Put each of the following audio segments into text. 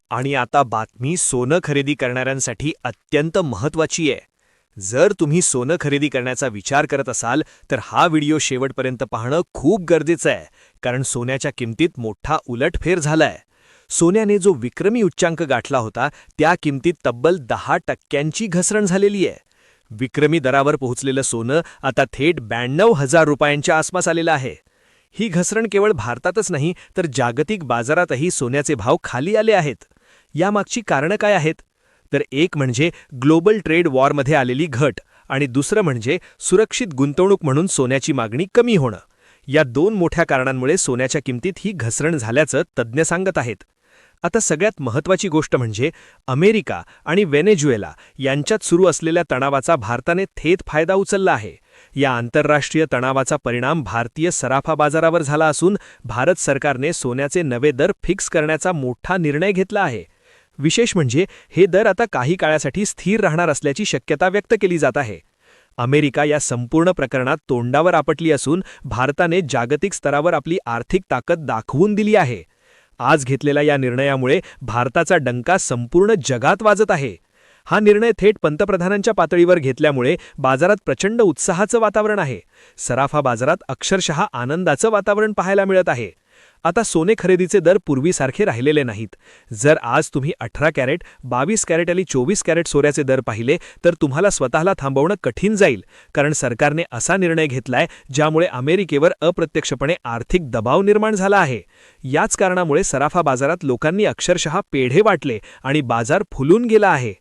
आणि आता बातमी सोनं खरेदी करणाऱ्यांसाठी अत्यंत महत्त्वाची आहे. जर तुम्ही सोनं खरेदी करण्याचा विचार करत असाल तर हा व्हिडिओ शेवटपर्यंत पाहणं खूप गरजेचं आहे, कारण सोन्याच्या किमतीत मोठा उलटफेर झालाय. सोन्याने जो विक्रमी उच्चांक गाठला होता त्या किमतीत तब्बल 10% घसरण झालेली आहे. विक्रमी दरावर पोहोचलेलं सोनं आता थेट 92,000 रुपयांच्या आसपास आलेलं आहे. ही घसरण केवळ भारतातच नाही तर जागतिक बाजारातही सोन्याचे भाव खाली आले आहेत. यामागची कारणं काय आहेत? तर एक म्हणजे ग्लोबल ट्रेड वॉरमध्ये आलेली घट आणि दुसरं म्हणजे सुरक्षित गुंतवणूक म्हणून सोन्याची मागणी कमी होणं. या दोन मोठ्या कारणांमुळे सोन्याच्या किमतीत ही घसरण झाल्याचं तज्ज्ञ सांगत आहेत. आता सगळ्यात महत्त्वाची गोष्ट म्हणजे अमेरिका आणि व्हेनेझुएला यांच्यात सुरू असलेल्या तणावाचा भारताने थेट फायदा उचलला आहे. या आंतरराष्ट्रीय तणावाचा परिणाम भारतीय सराफा बाजारावर झाला असून भारत सरकारने सोन्याचे नवे दर फिक्स करण्याचा मोठा निर्णय घेतला आहे. विशेष म्हणजे हे दर आता काही काळासाठी स्थिर राहणार असल्याची शक्यता व्यक्त केली जात आहे. अमेरिका या संपूर्ण प्रकरणात तोंडावर आपटली असून भारताने जागतिक स्तरावर आपली आर्थिक ताकद दाखवून दिली आहे. आज घेतलेल्या या निर्णयामुळे भारताचा डंका संपूर्ण जगात वाजत आहे. हा निर्णय थेट पंतप्रधानांच्या पातळीवर घेतल्यामुळे बाजारात प्रचंड उत्साहाचं वातावरण आहे. सराफा बाजारात अक्षरशः आनंदाचं वातावरण पाहायला मिळत आहे. आता सोने खरेदीचे दर पूर्वीसारखे राहिलेले नाहीत. जर आज तुम्ही 18 कॅरेट, 22 कॅरेट आणि 24 कॅरेट सोन्याचे दर पाहिले तर तुम्हाला स्वतःला थांबवणं कठीण जाईल, कारण सरकारने असा निर्णय घेतलाय ज्यामुळे अमेरिकेवर अप्रत्यक्षपणे आर्थिक दबाव निर्माण झाला आहे. याच कारणामुळे सराफा बाजारात लोकांनी अक्षरशः पेढे वाटले आणि बाजार फुलून गेला आहे.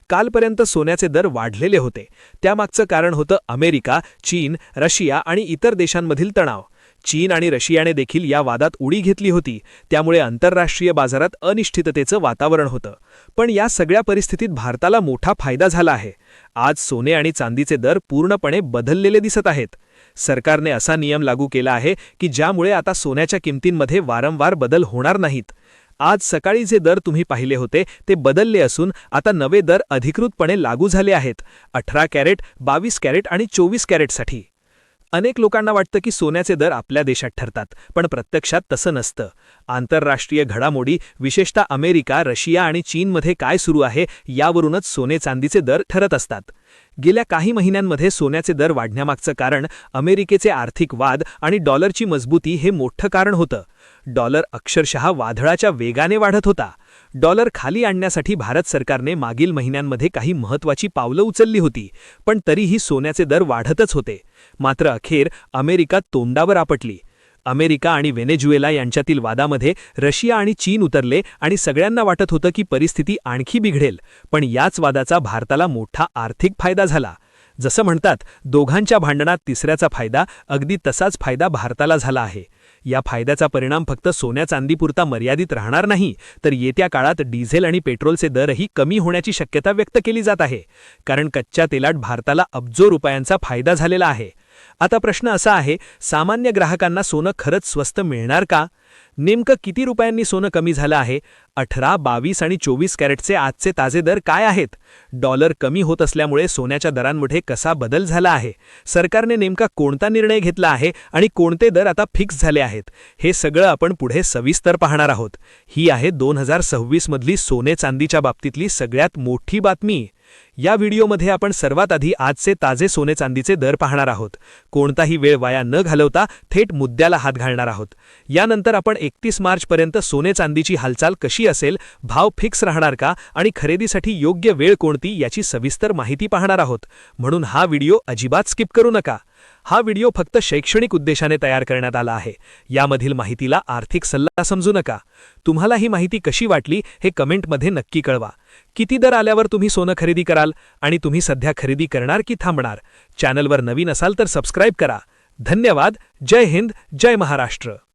कालपर्यंत सोन्याचे दर वाढलेले होते. त्यामागचं कारण होतं अमेरिका, चीन, रशिया आणि इतर देशांमधील तणाव. चीन आणि रशियाने देखील या वादात उडी घेतली होती, त्यामुळे आंतरराष्ट्रीय बाजारात अनिश्चिततेचं वातावरण होतं. पण या सगळ्या परिस्थितीत भारताला मोठा फायदा झाला आहे. आज सोने आणि चांदीचे दर पूर्णपणे बदललेले दिसत आहेत. सरकारने असा नियम लागू केला आहे की ज्यामुळे आता सोन्याच्या किमतींमध्ये वारंवार बदल होणार नाहीत. आज सकाळी जे दर तुम्ही पाहिले होते ते बदलले असून आता नवे दर अधिकृतपणे लागू झाले आहेत, 18 कॅरेट, 22 कॅरेट आणि 24 कॅरेटसाठी. अनेक लोकांना वाटतं की सोन्याचे दर आपल्या देशात ठरतात, पण प्रत्यक्षात तसं नसतं. आंतरराष्ट्रीय घडामोडी, विशेषतः अमेरिका, रशिया आणि चीनमध्ये काय सुरू आहे यावरूनच सोने चांदीचे दर ठरत असतात. गेल्या काही महिन्यांमध्ये सोन्याचे दर वाढण्यामागचं कारण अमेरिकेचे आर्थिक वाद आणि डॉलरची मजबूती हे मोठं कारण होतं. डॉलर अक्षरशः वादळाच्या वेगाने वाढत होता. डॉलर खाली आणण्यासाठी भारत सरकारने मागील महिन्यांमध्ये काही महत्त्वाची पावलं उचलली होती, पण तरीही सोन्याचे दर वाढतच होते. मात्र अखेर अमेरिका तोंडावर आपटली. अमेरिका आणि व्हेनेझुएला यांच्यातील वादामध्ये रशिया आणि चीन उतरले आणि सगळ्यांना वाटत होतं की परिस्थिती आणखी बिघडेल. पण याच वादाचा भारताला मोठा आर्थिक फायदा झाला. जसं म्हणतात, दोघांच्या भांडणात तिसऱ्याचा फायदा, अगदी तसाच फायदा भारताला झाला आहे. या फायद्याचा परिणाम फक्त सोन्या चांदीपुरता मर्यादित राहणार नाही, तर येत्या काळात डिझेल आणि पेट्रोलचे दरही कमी होण्याची शक्यता व्यक्त केली जात आहे, कारण कच्च्या तेलात भारताला अब्जो रुपयांचा फायदा झालेला आहे. आता प्रश्न असा आहे, सामान्य ग्राहकांना सोनं खरंच स्वस्त मिळणार का? नेमकं किती रुपयांनी सोनं कमी झालं आहे? 18, 22 आणि 24 कॅरेटचे आजचे ताजे दर काय आहेत? डॉलर कमी होत असल्यामुळे सोन्याच्या दरांमध्ये कसा बदल झाला आहे? सरकारने नेमका कोणता निर्णय घेतला आहे आणि कोणते दर आता फिक्स झाले आहेत? हे सगळं आपण पुढे सविस्तर पाहणार आहोत. ही आहे 2026 मधली सोने चांदीच्या बाबतीतली सगळ्यात मोठी बातमी. या व्हिडिओमध्ये आपण सर्वात आधी आजचे ताजे सोने चांदीचे दर पाहणार आहोत. कोणताही वेळ वाया न घालवता थेट मुद्द्याला हात घालणार आहोत. यानंतर आपण 31 मार्चपर्यंत सोने चांदीची हालचाल कशी असेल, भाव फिक्स राहणार का आणि खरेदीसाठी योग्य वेळ कोणती याची सविस्तर माहिती पाहणार आहोत. म्हणून हा व्हिडिओ अजिबात स्किप करू नका. हा व्हिडिओ फक्त शैक्षणिक उद्देशाने तयार करण्यात आला आहे. यामधील माहितीला आर्थिक सल्ला समजू नका. तुम्हाला ही माहिती कशी वाटली हे कमेंटमध्ये नक्की कळवा. किती दर आल्यावर तुम्ही सोनं खरेदी कराल आणि तुम्ही सध्या खरेदी करणार की थांबणार? चॅनलवर नवीन असाल तर सबस्क्राईब करा. धन्यवाद. जय हिंद, जय महाराष्ट्र.